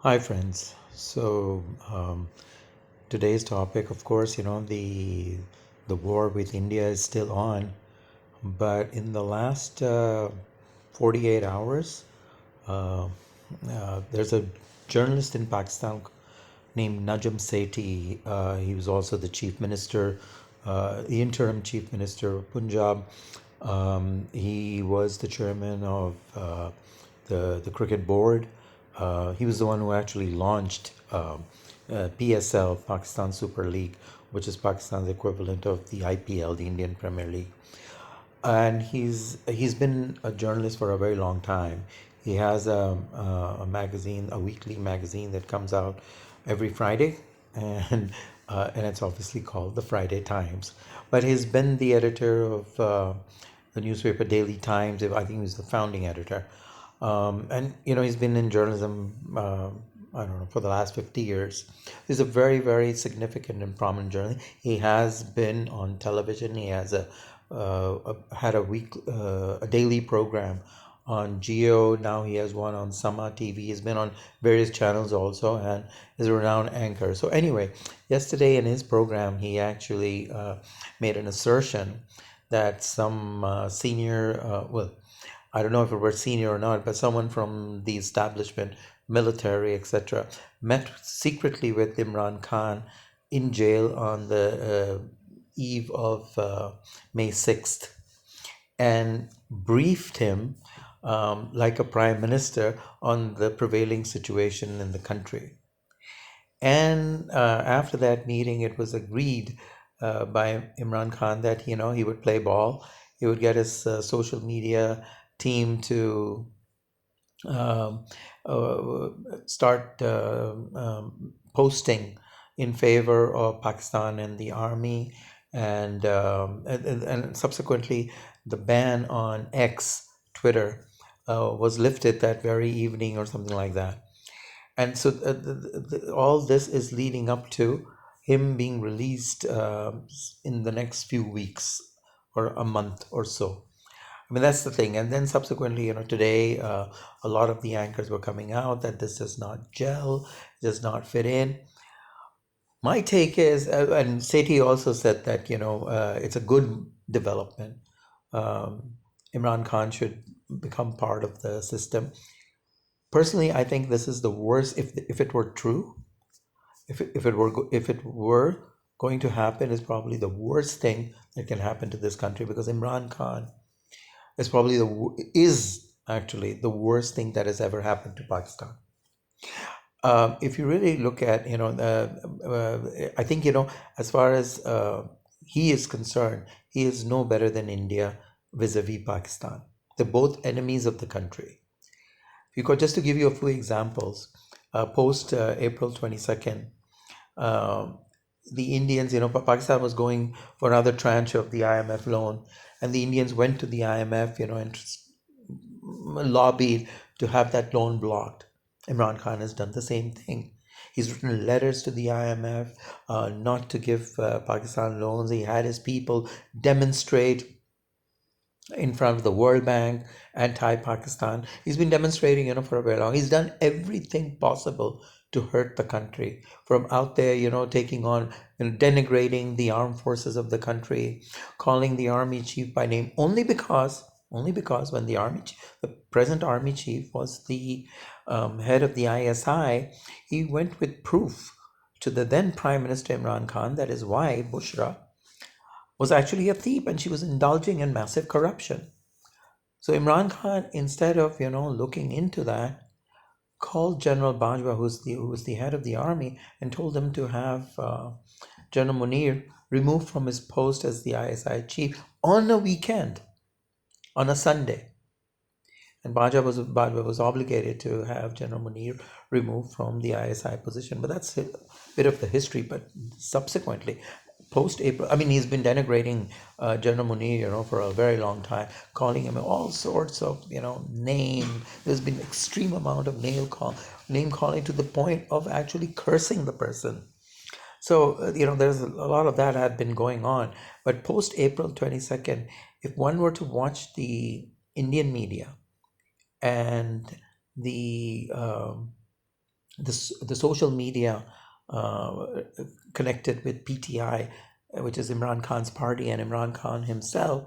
Hi, friends. Today's topic, of course, the war with India is still on, but in the last 48 hours, uh, there's a journalist in Pakistan named Najam Sethi. He was also the chief minister, the interim chief minister of Punjab. He was the chairman of the cricket board. He was the one who actually launched PSL, Pakistan Super League, which is Pakistan's equivalent of the IPL, the Indian Premier League. And he's been a journalist for a very long time. He has a magazine, a weekly magazine that comes out every Friday, and it's obviously called the Friday Times. But he's been the editor of the newspaper Daily Times. I think he was the founding editor, and he's been in journalism. I don't know, for the last 50 years. He's a very, very significant and prominent journalist. He has been on television. He has had a daily program on Geo. Now he has one on Sama TV. He's been on various channels also and is a renowned anchor. So anyway, yesterday in his program, he actually made an assertion that some senior, I don't know if it were senior or not, but someone from the establishment, military, etc., met secretly with Imran Khan in jail on the eve of May 6th and briefed him like a prime minister on the prevailing situation in the country. And after that meeting, it was agreed by Imran Khan that he would play ball. He would get his social media team to um, start posting in favor of Pakistan and the army, and subsequently the ban on X, Twitter, was lifted that very evening or something like that. And so all this is leading up to him being released in the next few weeks or a month or so. I mean, that's the thing. And then subsequently, today, a lot of the anchors were coming out that this does not gel, does not fit in. My take is, and Sethi also said that, it's a good development. Um, Imran Khan should become part of the system. Personally, I think this is the worst. If it were true, if it were going to happen, is probably the worst thing that can happen to this country, because Imran Khan is actually the worst thing that has ever happened to Pakistan. If you really look at, I think, as far as he is concerned, he is no better than India vis-a-vis Pakistan. They're both enemies of the country. Because just to give you a few examples, post April 22nd, um, the Indians, Pakistan was going for another tranche of the IMF loan, and the Indians went to the IMF, and lobbied to have that loan blocked. Imran Khan has done the same thing. He's written letters to the IMF not to give Pakistan loans. He had his people demonstrate in front of the World Bank, anti-Pakistan. He's been demonstrating, for a very long. He's done everything possible to hurt the country. From out there, taking on, denigrating the armed forces of the country, calling the army chief by name, only because when the present army chief was the head of the ISI, he went with proof to the then Prime Minister Imran Khan that his wife Bushra was actually a thief and she was indulging in massive corruption. So Imran Khan, instead of looking into that, called General Bajwa, who was the head of the army, and told him to have General Munir removed from his post as the ISI chief on a weekend, on a Sunday. And Bajwa was obligated to have General Munir removed from the ISI position. But that's a bit of the history. But subsequently, post April, I mean, he's been denigrating General Munir, for a very long time, calling him all sorts of, name. There's been extreme amount of name calling to the point of actually cursing the person. So, there's a lot of that had been going on. But post April 22nd, if one were to watch the Indian media and the the social media connected with PTI, which is Imran Khan's party, and Imran Khan himself,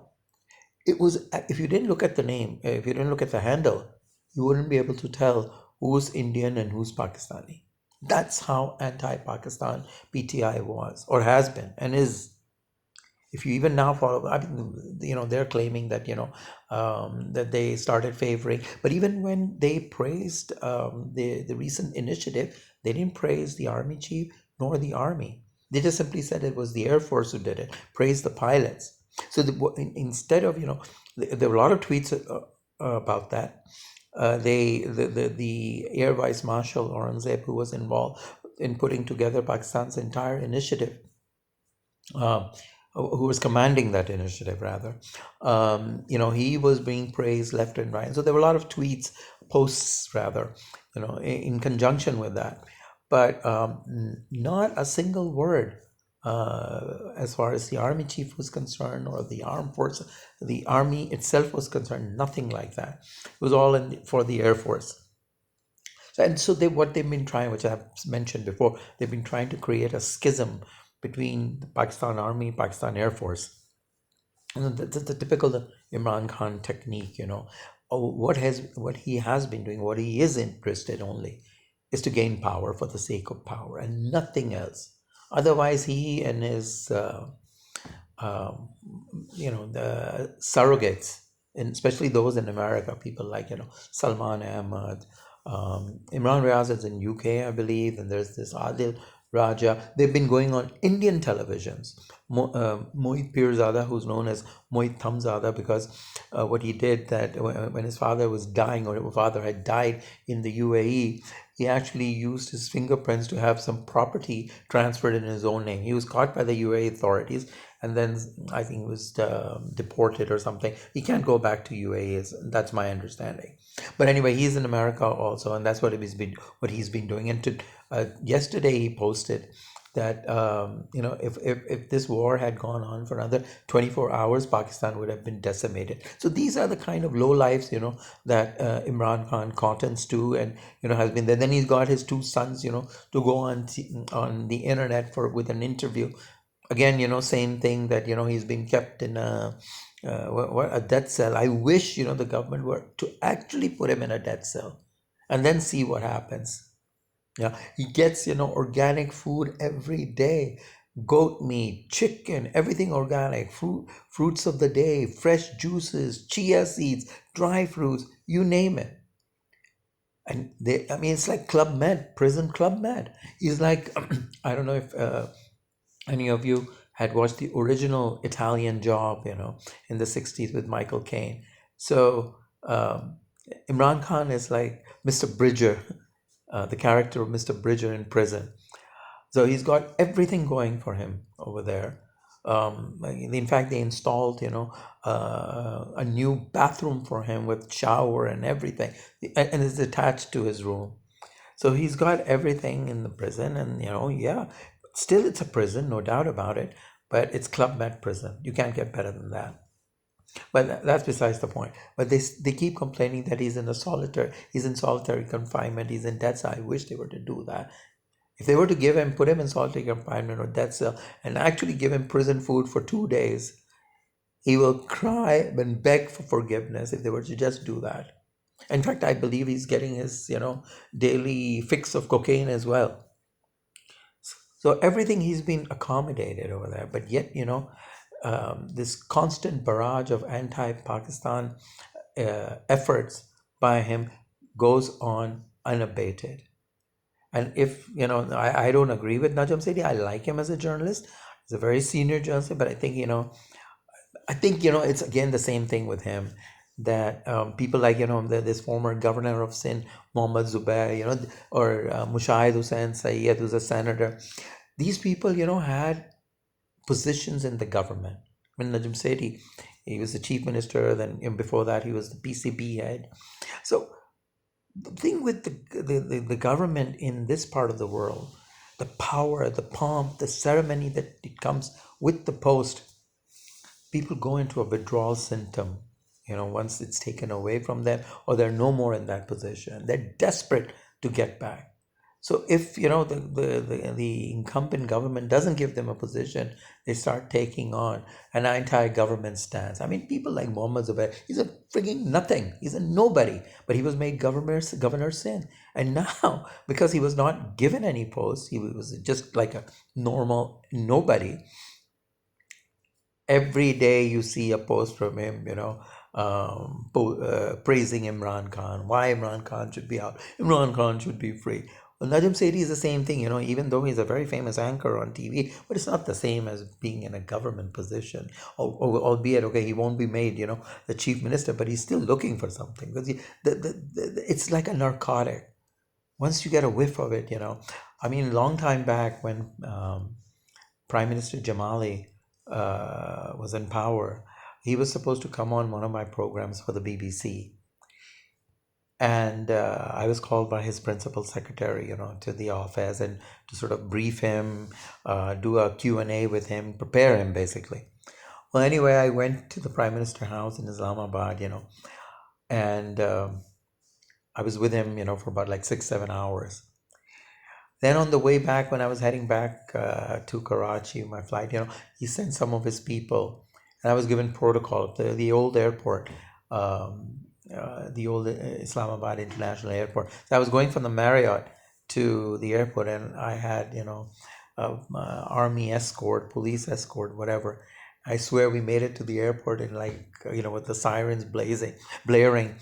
it was, if you didn't look at the name, if you didn't look at the handle, you wouldn't be able to tell who's Indian and who's Pakistani. That's how anti-Pakistan PTI was, or has been, and is. If you even now follow, I mean, they're claiming that that they started favoring, but even when they praised the recent initiative, they didn't praise the army chief nor the army. They just simply said it was the Air Force who did it, praised the pilots. So instead of, there were a lot of tweets about that. The Air Vice Marshal Aurangzeb, who was involved in putting together Pakistan's entire initiative, um, who was commanding that initiative, rather, he was being praised left and right. So there were a lot of tweets, posts, rather, in conjunction with that, but not a single word as far as the army chief was concerned, or the armed force, the army itself was concerned. Nothing like that. It was all for the Air Force. And so what they've been trying, which I've mentioned before, they've been trying to create a schism between the Pakistan Army, Pakistan Air Force. And that's the typical Imran Khan technique, what he has been doing, what he is interested only, is to gain power for the sake of power and nothing else. Otherwise, he and his um, the surrogates, and especially those in America, people like Salman Ahmad, Imran Riaz is in UK, I believe, and there's this Adil Raja. They've been going on Indian televisions. Mohit Pirzada, who's known as Mohit Thamzada, because what he did, that when his father was dying, or his father had died in the UAE, he actually used his fingerprints to have some property transferred in his own name. He was caught by the UAE authorities, and then I think he was deported or something. He can't go back to UAE, that's my understanding. But anyway, he's in America also, and that's what he's been doing. And yesterday he posted that if this war had gone on for another 24 hours, Pakistan would have been decimated. So these are the kind of low lives that Imran Khan contents to, and has been there. Then he's got his two sons to go on the internet with an interview. Again, same thing, that he's being kept in a death cell. I wish the government were to actually put him in a death cell and then see what happens. Yeah, he gets organic food every day, goat meat, chicken, everything organic, fruits of the day, fresh juices, chia seeds, dry fruits, you name it. And I mean, it's like Club Med, prison Club Med. He's like, I don't know if any of you had watched the original Italian Job, in the 60s with Michael Caine. So Imran Khan is like Mr. Bridger, the character of Mr. Bridger in prison. So he's got everything going for him over there. In fact, they installed, a new bathroom for him with shower and everything, and it's attached to his room. So he's got everything in the prison, and yeah, still it's a prison, no doubt about it, but it's Club Med prison. You can't get better than that. But that's besides the point. But they keep complaining that he's in solitary confinement, he's in death cell. I wish they were to do that. If they were to put him in solitary confinement or death cell, and actually give him prison food for 2 days, he will cry and beg for forgiveness if they were to just do that. In fact, I believe he's getting his, daily fix of cocaine as well. So everything, he's been accommodated over there, but yet, this constant barrage of anti-Pakistan efforts by him goes on unabated. And if, I don't agree with Najam Sethi. I like him as a journalist. He's a very senior journalist, but I think, it's again the same thing with him, that people like, this former governor of Sindh, Mohammad Zubair, or Mushahid Hussain Sayyed, who's a senator. These people, had positions in the government. I mean, Najam Sethi, he was the chief minister, then before that he was the PCB head. So the thing with the government in this part of the world, the power, the pomp, the ceremony that it comes with the post, people go into a withdrawal symptom, once it's taken away from them, or they're no more in that position. They're desperate to get back. So if the incumbent government doesn't give them a position, they start taking on an anti-government stance. I mean, people like Mohammed Zubair, he's a frigging nothing. He's a nobody, but he was made governor sin. And now, because he was not given any post, he was just like a normal nobody. Every day you see a post from him, praising Imran Khan, why Imran Khan should be out, Imran Khan should be free. Well, Najam Sethi is the same thing, even though he's a very famous anchor on TV, but it's not the same as being in a government position. Albeit, okay, he won't be made, the chief minister, but he's still looking for something because it's like a narcotic. Once you get a whiff of it, I mean, long time back when Prime Minister Jamali was in power, he was supposed to come on one of my programs for the BBC. And I was called by his principal secretary, to the office and to sort of brief him, do a Q&A with him, prepare him basically. Well, anyway, I went to the Prime Minister house in Islamabad, and I was with him, for about like 6-7 hours. Then on the way back, when I was heading back to Karachi, my flight, he sent some of his people, and I was given protocol. The old airport, the old Islamabad International Airport. So I was going from the Marriott to the airport, and I had, army escort, police escort, whatever. I swear we made it to the airport in like, with the sirens blaring.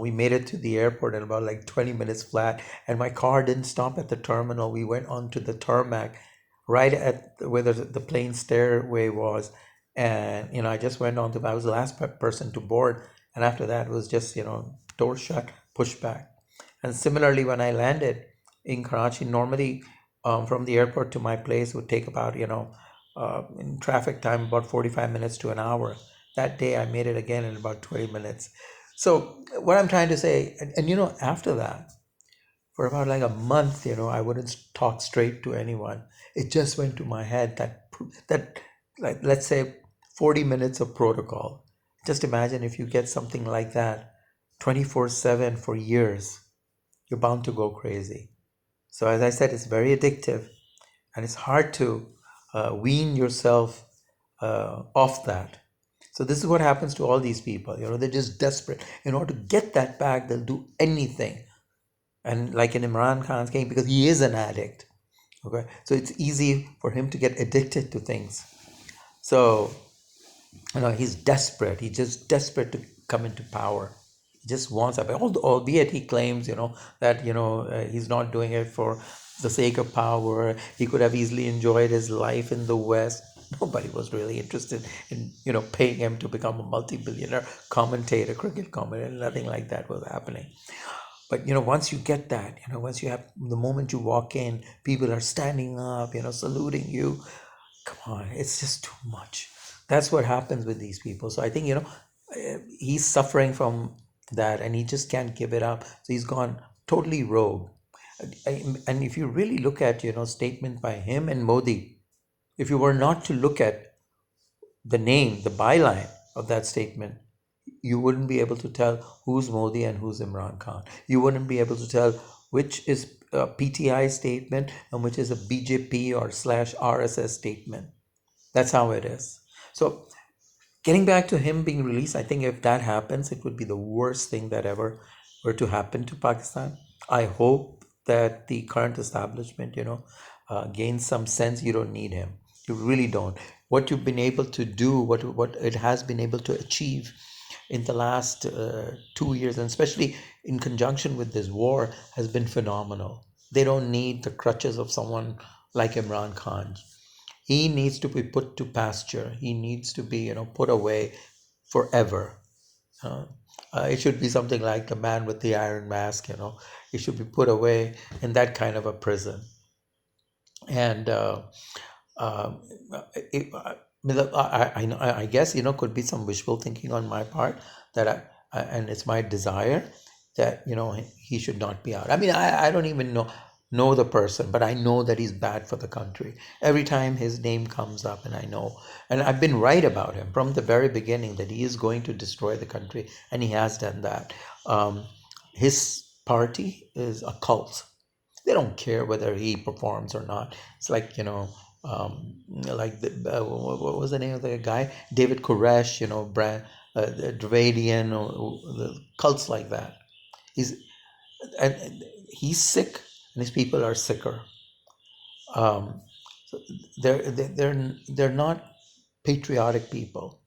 We made it to the airport in about like 20 minutes flat, and my car didn't stop at the terminal. We went onto the tarmac right at where the plane stairway was. And, I just went on I was the last person to board. And after that, it was just, door shut, push back. And similarly, when I landed in Karachi, normally from the airport to my place would take about, in traffic time, about 45 minutes to an hour. That day, I made it again in about 20 minutes. So what I'm trying to say, and after that, for about like a month, I wouldn't talk straight to anyone. It just went to my head that like, let's say 40 minutes of protocol. Just imagine if you get something like that 24/7 for years, you're bound to go crazy. So as I said, it's very addictive, and it's hard to wean yourself off that. So this is what happens to all these people. They're just desperate. In order to get that back, they'll do anything. And like in Imran Khan's case, because he is an addict. Okay, so it's easy for him to get addicted to things. So he's desperate. He's just desperate to come into power. He just wants that. Albeit he claims, that he's not doing it for the sake of power. He could have easily enjoyed his life in the West. Nobody was really interested in paying him to become a multi-billionaire commentator, cricket commentator. Nothing like that was happening. But once you get that, once you have the moment you walk in, people are standing up, saluting you. Come on, it's just too much. That's what happens with these people. So I think he's suffering from that, and he just can't give it up. So he's gone totally rogue. And if you really look at statement by him and Modi, if you were not to look at the name, the byline of that statement, you wouldn't be able to tell who's Modi and who's Imran Khan. You wouldn't be able to tell which is a PTI statement and which is a BJP or /RSS statement. That's how it is. So getting back to him being released, I think if that happens, it would be the worst thing that ever were to happen to Pakistan. I hope that the current establishment, gains some sense. You don't need him. You really don't. What you've been able to do, what it has been able to achieve in the last 2 years, and especially in conjunction with this war, has been phenomenal. They don't need the crutches of someone like Imran Khan. He needs to be put to pasture. He needs to be, put away forever. It should be something like the man with the iron mask. He should be put away in that kind of a prison. And uh, it, I guess could be some wishful thinking on my part that and it's my desire that he should not be out. I mean, I don't even know the person, but I know that he's bad for the country. Every time his name comes up, and I know, and I've been right about him from the very beginning that he is going to destroy the country, and he has done that. His party is a cult. They don't care whether he performs or not. It's like, like what was the name of the guy? David Koresh, the Dravadian, or the cults like that. He's and he's sick, and his people are sicker. Um, so they're not patriotic people.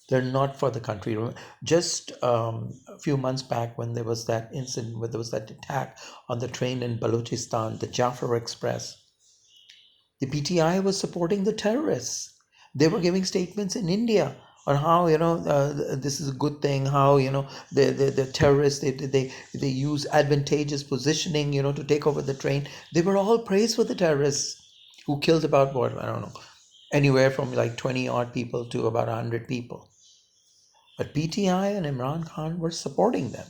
They're not for the country. Just a few months back, when there was that incident, where there was that attack on the train in Balochistan, the Jafar Express, the PTI was supporting the terrorists. They were giving statements in India on how, this is a good thing. How, the terrorists, they use advantageous positioning, to take over the train. They were all praised for the terrorists who killed about, what, I don't know, anywhere from like 20 odd people to about 100 people. But PTI and Imran Khan were supporting them.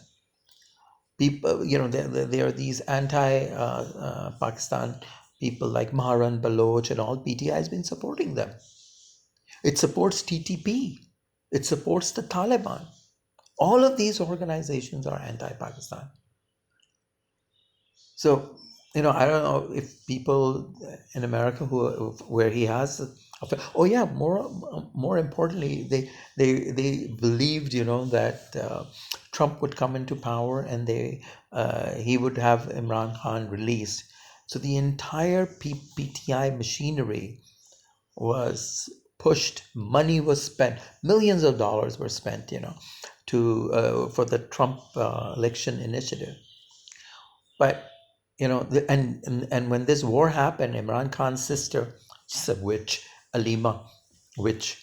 People, there are these anti-Pakistan people like Maharan Baloch and all. PTI has been supporting them. It supports TTP. It supports the Taliban. All of these organizations are anti-Pakistan. So, I don't know if people in America where he has, oh yeah, more importantly, they believed, that Trump would come into power, and he would have Imran Khan released. So the entire PTI machinery was pushed, money was spent, millions of dollars were spent, to for the Trump election initiative. But and when this war happened, Imran Khan's sister, she's a witch, Alima, witch.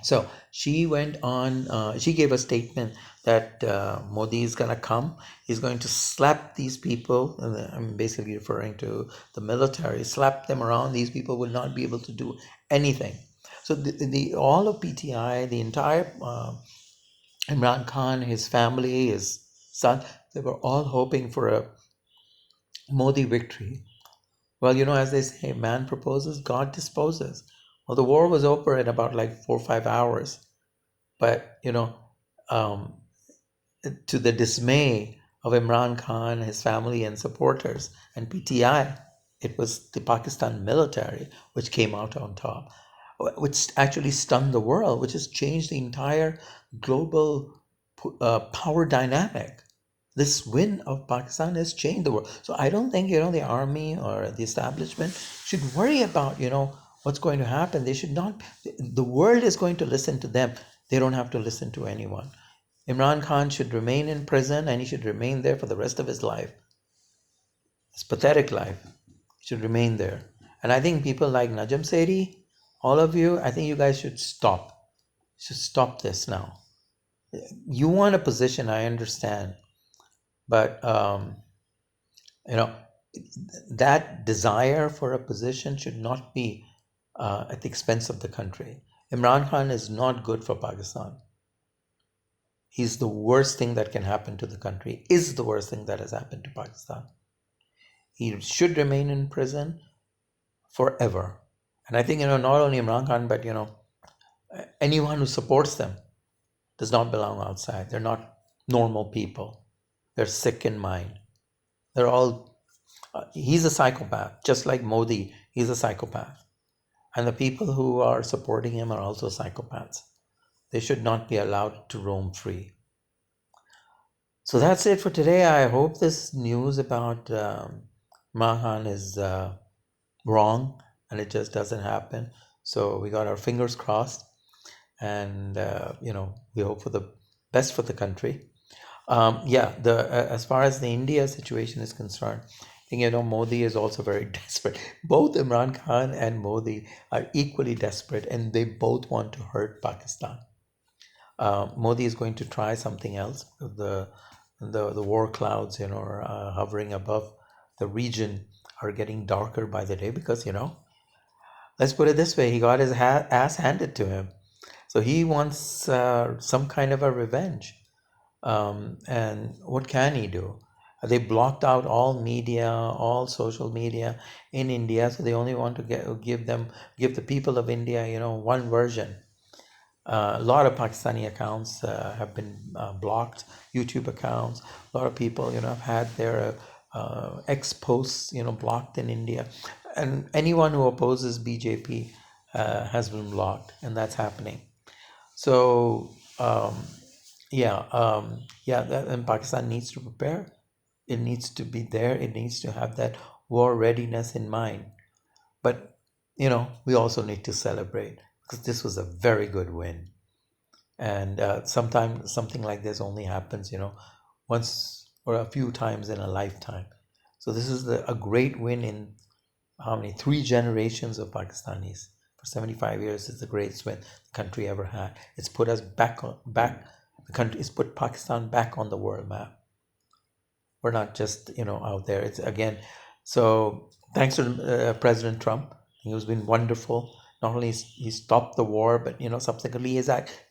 So she went on. She gave a statement that Modi is gonna come. He's going to slap these people. And I'm basically referring to the military. Slap them around. These people will not be able to do anything. So the all of PTI, the entire Imran Khan, his family, his son, they were all hoping for a Modi victory. Well, as they say, man proposes, God disposes. Well, the war was over in about like 4 or 5 hours, but um, to the dismay of Imran Khan, his family, and supporters, and PTI, it was the Pakistan military which came out on top, which actually stunned the world, which has changed the entire global power dynamic. This win of Pakistan has changed the world. So I don't think, the army or the establishment should worry about, what's going to happen. They should not. The world is going to listen to them. They don't have to listen to anyone. Imran Khan should remain in prison, and he should remain there for the rest of his life. His pathetic life. He should remain there. And I think people like Najam Sethi, all of you, I think you guys should stop. Should stop this now. You want a position, I understand. But you know that desire for a position should not be at the expense of the country. Imran Khan is not good for Pakistan. He's the worst thing that can happen to the country, is the worst thing that has happened to Pakistan. He should remain in prison forever. And I think, not only Imran Khan, but, anyone who supports them does not belong outside. They're not normal people. They're sick in mind. They're all, he's a psychopath, just like Modi, he's a psychopath. And the people who are supporting him are also psychopaths. They should not be allowed to roam free. So that's it for today. I hope this news about Mahan is wrong and it just doesn't happen. So we got our fingers crossed, and we hope for the best for the country. As far as the India situation is concerned, I think Modi is also very desperate. Both Imran Khan and Modi are equally desperate, and they both want to hurt Pakistan. Modi is going to try something else. The war clouds, are hovering above the region, are getting darker by the day because let's put it this way: he got his ass handed to him, so he wants some kind of a revenge. And what can he do? They blocked out all media, all social media in India, so they only want to give the people of India, one version. A lot of Pakistani accounts have been blocked, YouTube accounts. A lot of people, have had their ex posts, blocked in India, and anyone who opposes BJP has been blocked, and that's happening. So and Pakistan needs to prepare. It needs to be there. It needs to have that war readiness in mind. But we also need to celebrate because this was a very good win. And sometimes something like this only happens, once or a few times in a lifetime. So this is a great win in how many? Three generations of Pakistanis. For 75 years, it's the greatest win the country ever had. It's put us back. The country, it's put Pakistan back on the world map. We're not just out there. It's again. So thanks to President Trump, he has been wonderful. Not only he stopped the war, but subsequently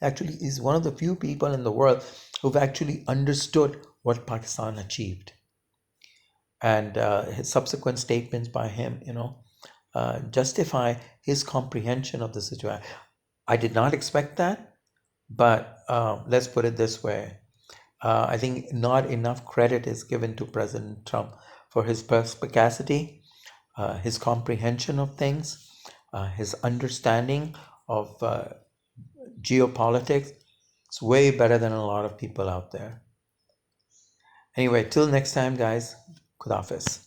actually is one of the few people in the world who've actually understood what Pakistan achieved. And his subsequent statements by him, justify his comprehension of the situation. I did not expect that, but let's put it this way. I think not enough credit is given to President Trump for his perspicacity, his comprehension of things, his understanding of geopolitics. It's way better than a lot of people out there. Anyway, till next time, guys. Khudafis.